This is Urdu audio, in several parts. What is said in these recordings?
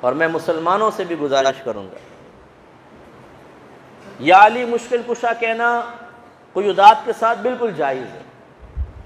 اور میں مسلمانوں سے بھی گزارش کروں گا، یا علی مشکل کشا کہنا قیودات کے ساتھ بالکل جائز ہے،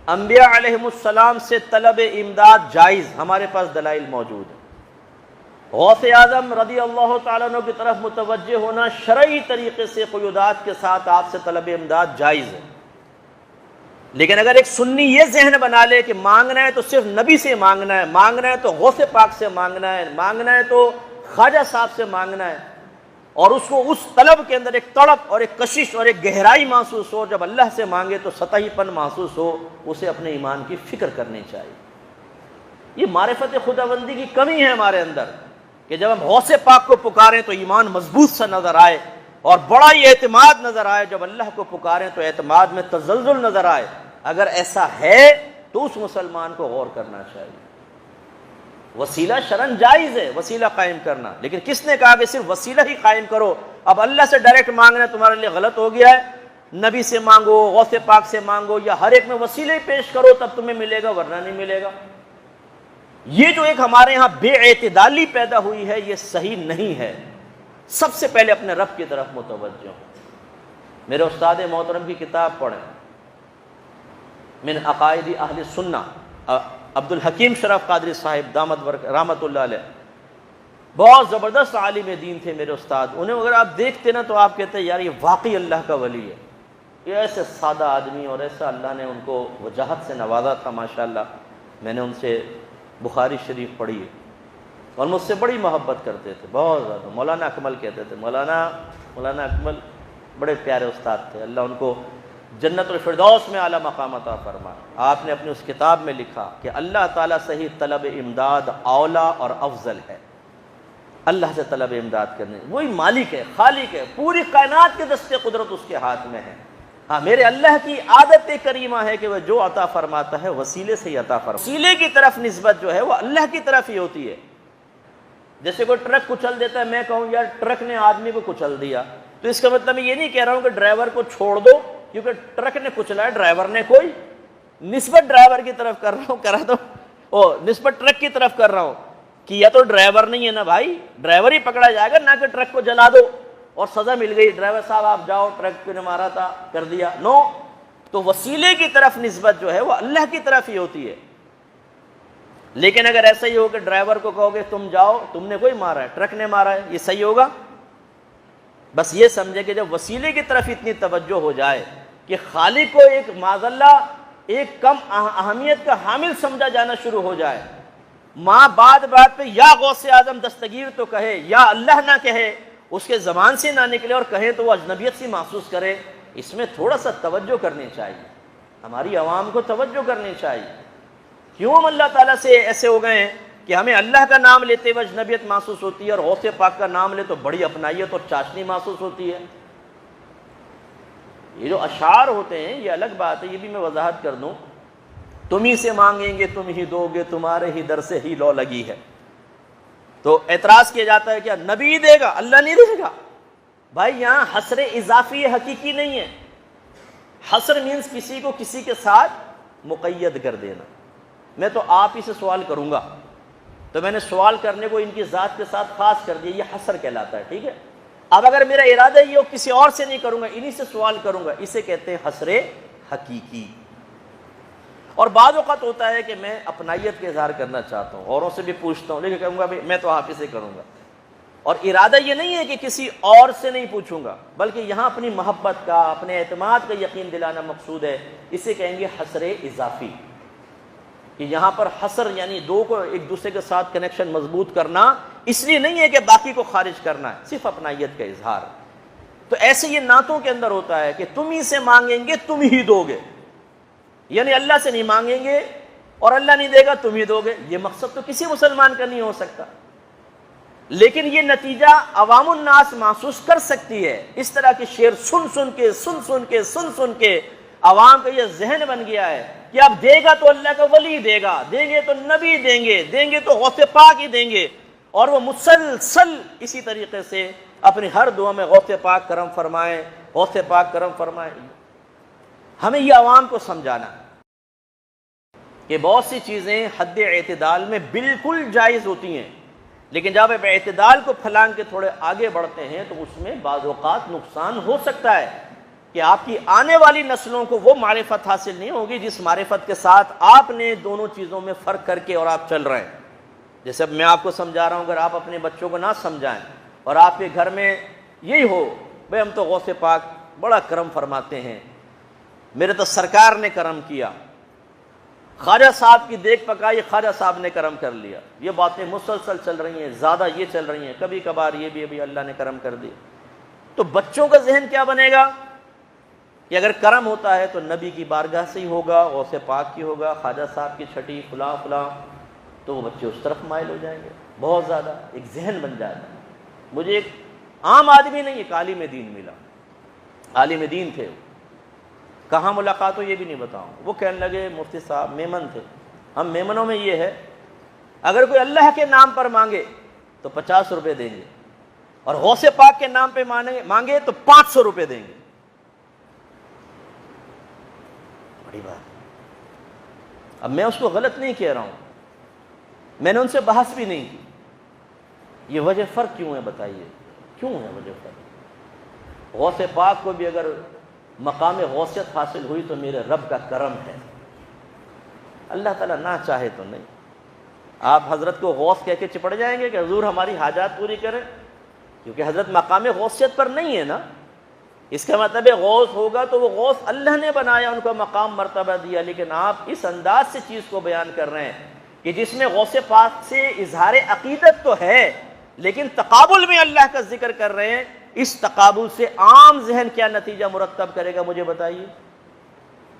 انبیاء علیہم السلام سے طلب امداد جائز، ہمارے پاس دلائل موجود ہیں، غوث اعظم رضی اللہ تعالیٰ عنہ کی طرف متوجہ ہونا شرعی طریقے سے قیودات کے ساتھ آپ سے طلب امداد جائز ہے۔ لیکن اگر ایک سنی یہ ذہن بنا لے کہ مانگنا ہے تو صرف نبی سے مانگنا ہے، مانگنا ہے تو غوث پاک سے مانگنا ہے، مانگنا ہے تو خواجہ صاحب سے مانگنا ہے، اور اس کو اس طلب کے اندر ایک تڑپ اور ایک کشش اور ایک گہرائی محسوس ہو، جب اللہ سے مانگے تو سطحی پن محسوس ہو، اسے اپنے ایمان کی فکر کرنی چاہیے۔ یہ معرفت خداوندی کی کمی ہے ہمارے اندر کہ جب ہم غوث پاک کو پکاریں تو ایمان مضبوط سا نظر آئے اور بڑا ہی اعتماد نظر آئے، جب اللہ کو پکاریں تو اعتماد میں تزلزل نظر آئے۔ اگر ایسا ہے تو اس مسلمان کو غور کرنا چاہیے۔ وسیلہ شرعن جائز ہے وسیلہ قائم کرنا، لیکن کس نے کہا کہ صرف وسیلہ ہی قائم کرو؟ اب اللہ سے ڈائریکٹ مانگنا تمہارے لیے غلط ہو گیا ہے، نبی سے مانگو، غوث پاک سے مانگو، یا ہر ایک میں وسیلے ہی پیش کرو تب تمہیں ملے گا ورنہ نہیں ملے گا۔ یہ جو ایک ہمارے ہاں بے اعتدالی پیدا ہوئی ہے، یہ صحیح نہیں ہے۔ سب سے پہلے اپنے رب کی طرف متوجہ ہوں۔ میرے استاد محترم کی کتاب پڑھیں، من عقائد اہل سنہ، عبد الحکیم شرف قادری صاحب دامت رحمۃ اللہ علیہ، بہت زبردست عالم دین تھے میرے استاد۔ انہیں اگر آپ دیکھتے نا تو آپ کہتے ہیں یار یہ واقعی اللہ کا ولی ہے، یہ ایسے سادہ آدمی اور ایسا اللہ نے ان کو وجاہت سے نوازا تھا ماشاءاللہ۔ میں نے ان سے بخاری شریف پڑھی ہے اور مجھ سے بڑی محبت کرتے تھے، بہت زیادہ۔ مولانا اکمل کہتے تھے، مولانا اکمل بڑے پیارے استاد تھے، اللہ ان کو جنت الفردوس میں اعلیٰ مقام عطا فرمائے۔ آپ نے اپنی اس کتاب میں لکھا کہ اللہ تعالیٰ سے ہی طلب امداد اولا اور افضل ہے۔ اللہ سے طلب امداد کرنے، وہی مالک ہے، خالق ہے، پوری کائنات کے دست قدرت اس کے ہاتھ میں ہے۔ ہاں میرے اللہ کی عادت کریمہ ہے کہ وہ جو عطا فرماتا ہے وسیلے سے ہی عطا فرماتا ہے۔ وسیلے کی طرف نسبت جو ہے وہ اللہ کی طرف ہی ہوتی ہے۔ جیسے کوئی ٹرک کچل دیتا ہے، میں کہوں یار ٹرک نے آدمی کو کچل دیا، تو اس کا مطلب میں یہ نہیں کہہ رہا ہوں کہ ڈرائیور کو چھوڑ دو کیونکہ ٹرک نے کچلا ہے، ڈرائیور نے کوئی نسبت ڈرائیور کی طرف کر رہا ہوں نسبت ٹرک کی طرف کر رہا ہوں کہ یا تو ڈرائیور نہیں ہے نا بھائی، ڈرائیور ہی پکڑا جائے گا، نہ کہ ٹرک کو جلا دو اور سزا مل گئی، ڈرائیور صاحب آپ جاؤ، ٹرک نے مارا تھا کر دیا، نو۔ تو وسیلے کی طرف نسبت جو ہے وہ اللہ کی طرف ہی ہوتی ہے۔ لیکن اگر ایسا ہی ہو کہ ڈرائیور کو کہو گے تم جاؤ، تم نے کوئی مارا ہے، ٹرک نے مارا ہے، یہ صحیح ہوگا؟ بس یہ سمجھے کہ جب وسیلے کی طرف اتنی توجہ ہو جائے کہ خالق کو ایک معاذ اللہ ایک کم اہمیت کا حامل سمجھا جانا شروع ہو جائے، ماں بات پہ یا غوث اعظم دستگیر تو کہے یا اللہ نہ کہے، اس کے زبان سے نہ نکلے اور کہے تو وہ اجنبیت سی محسوس کرے، اس میں تھوڑا سا توجہ کرنی چاہیے، ہماری عوام کو توجہ کرنی چاہیے۔ کیوں ہم اللہ تعالیٰ سے ایسے ہو گئے ہیں کہ ہمیں اللہ کا نام لیتے ہوئے اجنبیت محسوس ہوتی ہے اور غوث پاک کا نام لے تو بڑی اپنائیت اور چاشنی محسوس ہوتی ہے؟ یہ جو اشعار ہوتے ہیں یہ الگ بات ہے، یہ بھی میں وضاحت کر دوں۔ تم ہی سے مانگیں گے تم ہی دو گے، تمہارے ہی در سے ہی لو لگی ہے، تو اعتراض کیا جاتا ہے کیا نبی دے گا اللہ نہیں دے گا؟ بھائی یہاں حصر اضافی حقیقی نہیں ہے، حصر مینز کسی کو کسی کے ساتھ مقید کر دینا۔ میں تو آپ ہی سے سوال کروں گا تو میں نے سوال کرنے کو ان کی ذات کے ساتھ خاص کر دیا، یہ حصر کہلاتا ہے، ٹھیک ہے؟ اب اگر میرا ارادہ یہ ہو کسی اور سے نہیں کروں گا، انہی سے سوال کروں گا، اسے کہتے ہیں حصر حقیقی۔ اور بعض اوقات ہوتا ہے کہ میں اپنائیت کا اظہار کرنا چاہتا ہوں، اوروں سے بھی پوچھتا ہوں، لیکن کہوں گا میں تو آپ ہی سے کروں گا، اور ارادہ یہ نہیں ہے کہ کسی اور سے نہیں پوچھوں گا، بلکہ یہاں اپنی محبت کا اپنے اعتماد کا یقین دلانا مقصود ہے، اسے کہیں گے حصر اضافی۔ کہ یہاں پر حصر یعنی دو کو ایک دوسرے کے ساتھ کنیکشن مضبوط کرنا، اس لیے نہیں ہے کہ باقی کو خارج کرنا ہے، صرف اپنائیت کا اظہار۔ تو ایسے یہ نعتوں کے اندر ہوتا ہے کہ تم ہی سے مانگیں گے تم ہی دو گے، یعنی اللہ سے نہیں مانگیں گے اور اللہ نہیں دے گا تم ہی دو گے، یہ مقصد تو کسی مسلمان کا نہیں ہو سکتا، لیکن یہ نتیجہ عوام الناس محسوس کر سکتی ہے۔ اس طرح کے شعر سن کے عوام کا یہ ذہن بن گیا ہے کہ اب دے گا تو اللہ کا ولی دے گا، دیں گے تو نبی دیں گے تو غوث پاک ہی دیں گے، اور وہ مسلسل اسی طریقے سے اپنی ہر دعا میں غوث پاک کرم فرمائیں، غوث پاک کرم فرمائیں۔ ہمیں یہ عوام کو سمجھانا کہ بہت سی چیزیں حد اعتدال میں بالکل جائز ہوتی ہیں، لیکن جب آپ اعتدال کو پھلانگ کے تھوڑے آگے بڑھتے ہیں تو اس میں بعض اوقات نقصان ہو سکتا ہے کہ آپ کی آنے والی نسلوں کو وہ معرفت حاصل نہیں ہوگی جس معرفت کے ساتھ آپ نے دونوں چیزوں میں فرق کر کے اور آپ چل رہے ہیں۔ جیسے اب میں آپ کو سمجھا رہا ہوں، اگر آپ اپنے بچوں کو نہ سمجھائیں اور آپ کے گھر میں یہی ہو بھئی ہم تو غوث پاک بڑا کرم فرماتے ہیں، میرے تو سرکار نے کرم کیا، خواجہ صاحب کی دیکھ پکائی خواجہ صاحب نے کرم کر لیا، یہ باتیں مسلسل چل رہی ہیں، زیادہ یہ چل رہی ہیں، کبھی کبھار یہ بھی ابھی اللہ نے کرم کر دی، تو بچوں کا ذہن کیا بنے گا کہ اگر کرم ہوتا ہے تو نبی کی بارگاہ سے ہی ہوگا، غوث پاک کی ہوگا، خواجہ صاحب کی چھٹی فلاں فلاں، تو وہ بچے اس طرف مائل ہو جائیں گے، بہت زیادہ ایک ذہن بن جاتا ہے۔ مجھے ایک عام آدمی نہیں، ایک عالم دین ملا، عالم دین تھے، کہاں ملاقات ہو یہ بھی نہیں بتاؤں، وہ کہنے لگے مفتی صاحب میمن تھے، ہم میمنوں میں یہ ہے اگر کوئی اللہ کے نام پر مانگے تو 50 روپے دیں گے، اور غوث پاک کے نام پہ مانگے تو 500 روپے دیں گے۔ بڑی بات، اب میں اس کو غلط نہیں کہہ رہا ہوں، میں نے ان سے بحث بھی نہیں کی، یہ وجہ فرق کیوں ہے بتائیے، کیوں ہے وجہ فرق؟ غوث پاک کو بھی اگر مقام غوثیت حاصل ہوئی تو میرے رب کا کرم ہے، اللہ تعالیٰ نہ چاہے تو نہیں۔ آپ حضرت کو غوث کہہ کے چپڑ جائیں گے کہ حضور ہماری حاجات پوری کریں، کیونکہ حضرت مقام غوثیت پر نہیں ہے نا، اس کا مطلب ہے غوث ہوگا تو وہ غوث اللہ نے بنایا، ان کو مقام مرتبہ دیا، لیکن آپ اس انداز سے چیز کو بیان کر رہے ہیں کہ جس میں غوث پاک سے اظہار عقیدت تو ہے لیکن تقابل میں اللہ کا ذکر کر رہے ہیں، اس تقابل سے عام ذہن کیا نتیجہ مرتب کرے گا مجھے بتائیے؟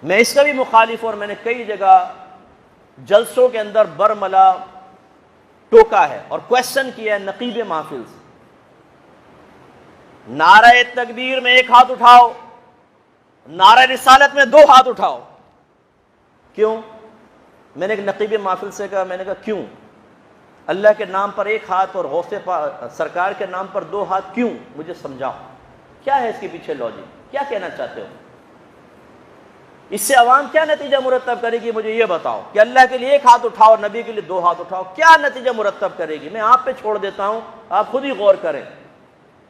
میں اس کا بھی مخالف ہوں، اور میں نے کئی جگہ جلسوں کے اندر برملا ٹوکا ہے اور کویسچن کیا ہے نقیب محفل سے، نعرہ تکبیر میں 1 ہاتھ اٹھاؤ، نعرہ رسالت میں 2 ہاتھ اٹھاؤ، کیوں؟ میں نے ایک نقیب محفل سے کہا، میں نے کہا کیوں؟ اللہ کے نام پر 1 ہاتھ اور غوث سرکار کے نام پر 2 ہاتھ کیوں؟ مجھے سمجھاؤ، کیا ہے اس کے پیچھے لاجک، کیا کہنا چاہتے ہو؟ اس سے عوام کیا نتیجہ مرتب کرے گی مجھے یہ بتاؤ، کہ اللہ کے لیے 1 ہاتھ اٹھاؤ، نبی کے لیے 2 ہاتھ اٹھاؤ، کیا نتیجہ مرتب کرے گی؟ میں آپ پہ چھوڑ دیتا ہوں، آپ خود ہی غور کریں،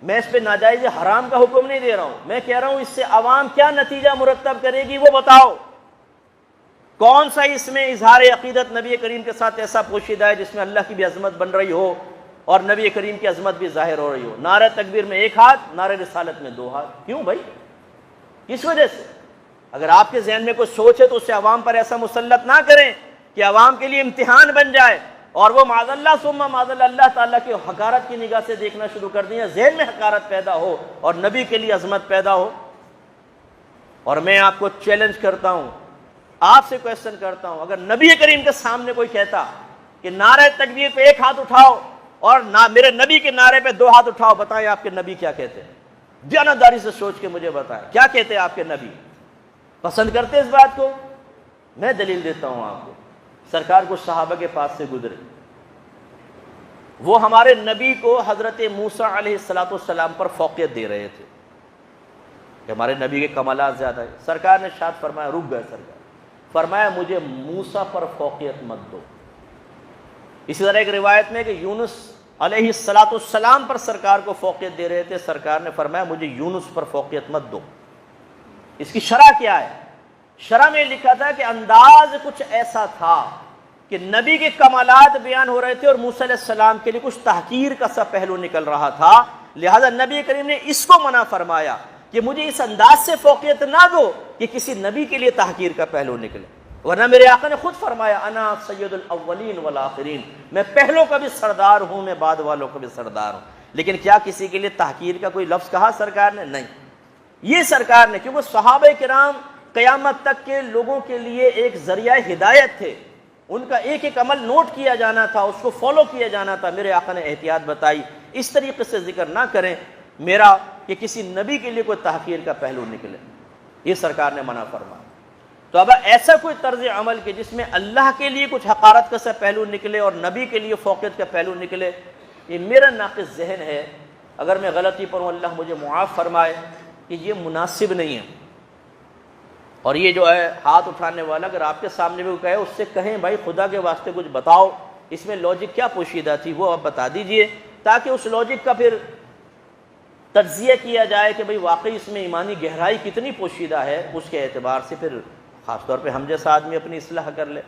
میں اس پہ ناجائز حرام کا حکم نہیں دے رہا ہوں، میں کہہ رہا ہوں اس سے عوام کیا نتیجہ مرتب کرے گی وہ بتاؤ، کون سا اس میں اظہار عقیدت نبی کریم کے ساتھ ایسا پوشیدہ ہے جس میں اللہ کی بھی عظمت بن رہی ہو اور نبی کریم کی عظمت بھی ظاہر ہو رہی ہو؟ نعرہ تکبیر میں 1 ہاتھ، نعرہ رسالت میں 2 ہاتھ، کیوں بھائی؟ کس وجہ سے؟ اگر آپ کے ذہن میں کوئی سوچ ہے تو اسے عوام پر ایسا مسلط نہ کریں کہ عوام کے لیے امتحان بن جائے اور وہ معاذ اللہ ثم معاذ اللہ تعالیٰ کی حقارت کی نگاہ سے دیکھنا شروع کر دیں، ذہن میں حقارت پیدا ہو اور نبی کے لیے عظمت پیدا ہو۔ اور میں آپ کو چیلنج کرتا ہوں، آپ سے کویسچن کرتا ہوں، اگر نبی کریم کے سامنے کوئی کہتا کہ نعرہ تکبیر پہ 1 ہاتھ اٹھاؤ اور میرے نبی کے نعرے پہ 2 ہاتھ اٹھاؤ، بتائیں آپ کے نبی کیا کہتے ہیں؟ دیانتداری سے سوچ کے مجھے بتائیں کیا کہتے ہیں آپ کے نبی؟ پسند کرتے اس بات کو؟ میں دلیل دیتا ہوں آپ کو، سرکار کو صحابہ کے پاس سے گزرے، وہ ہمارے نبی کو حضرت موسیٰ علیہ السلام پر فوقیت دے رہے تھے کہ ہمارے نبی کے کمالات زیادہ ہیں۔ سرکار نے ارشاد فرمایا، رک گئے سرکار، فرمایا مجھے موسیٰ پر فوقیت مت دو۔ اسی طرح ایک روایت میں کہ یونس علیہ السلام پر سرکار کو فوقیت دے رہے تھے، سرکار نے فرمایا مجھے یونس پر فوقیت مت دو۔ اس کی شرح کیا ہے؟ شرح میں لکھا تھا کہ انداز کچھ ایسا تھا کہ نبی کے کمالات بیان ہو رہے تھے اور موسیٰ علیہ السلام کے لیے کچھ تحقیر کا سا پہلو نکل رہا تھا، لہذا نبی کریم نے اس کو منع فرمایا کہ مجھے اس انداز سے فوقیت نہ دو کہ کسی نبی کے لیے تحقیر کا پہلو نکلے، ورنہ میرے آقا نے خود فرمایا انا سید الاولین والآخرین، میں پہلوں کا بھی سردار ہوں، میں بعد والوں کا بھی سردار ہوں۔ لیکن کیا کسی کے لیے تحقیر کا کوئی لفظ کہا سرکار نے؟ نہیں، یہ سرکار نے، کیونکہ صحابہ کرام قیامت تک کے لوگوں کے لیے ایک ذریعہ ہدایت تھے، ان کا ایک ایک عمل نوٹ کیا جانا تھا، اس کو فالو کیا جانا تھا۔ میرے آقا نے احتیاط بتائی اس طریقے سے ذکر نہ کریں میرا کہ کسی نبی کے لیے کوئی تحقیر کا پہلو نکلے، یہ سرکار نے منع فرمایا۔ تو اب ایسا کوئی طرز عمل کہ جس میں اللہ کے لیے کچھ حقارت کا سا پہلو نکلے اور نبی کے لیے فوقیت کا پہلو نکلے، یہ میرا ناقص ذہن ہے، اگر میں غلطی پر ہوں اللہ مجھے معاف فرمائے، کہ یہ مناسب نہیں ہے۔ اور یہ جو ہے ہاتھ اٹھانے والا، اگر آپ کے سامنے بھی کہے اس سے کہیں بھائی خدا کے واسطے کچھ بتاؤ اس میں لاجک کیا پوشیدہ تھی وہ آپ بتا دیجئے، تاکہ اس لاجک کا پھر تجزیہ کیا جائے کہ بھئی واقعی اس میں ایمانی گہرائی کتنی پوشیدہ ہے، اس کے اعتبار سے پھر خاص طور پہ ہم جیسا آدمی اپنی اصلاح کر لے۔